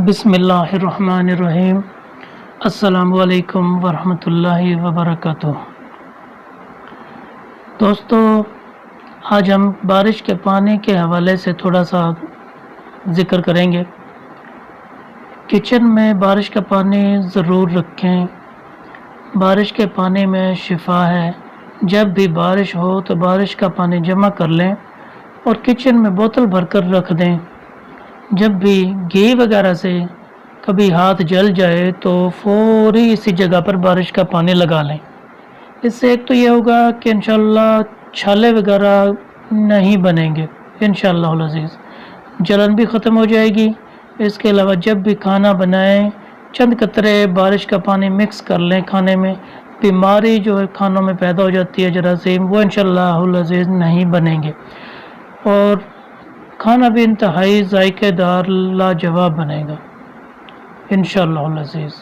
بسم اللہ الرحمن الرحیم۔ السلام علیکم ورحمۃ اللہ وبرکاتہ۔ دوستو، آج ہم بارش کے پانی کے حوالے سے تھوڑا سا ذکر کریں گے۔ کچن میں بارش کا پانی ضرور رکھیں۔ بارش کے پانی میں شفا ہے۔ جب بھی بارش ہو تو بارش کا پانی جمع کر لیں اور کچن میں بوتل بھر کر رکھ دیں۔ جب بھی گھی وغیرہ سے کبھی ہاتھ جل جائے تو فوری اسی جگہ پر بارش کا پانی لگا لیں۔ اس سے ایک تو یہ ہوگا کہ انشاءاللہ چھالے وغیرہ نہیں بنیں گے، انشاءاللہ العزیز جلن بھی ختم ہو جائے گی۔ اس کے علاوہ جب بھی کھانا بنائیں چند قطرے بارش کا پانی مکس کر لیں کھانے میں، بیماری جو ہے کھانوں میں پیدا ہو جاتی ہے جراثیم، وہ انشاءاللہ العزیز نہیں بنیں گے اور کھانا بھی انتہائی ذائقے دار لاجواب بنے گا انشاءاللہ العزیز۔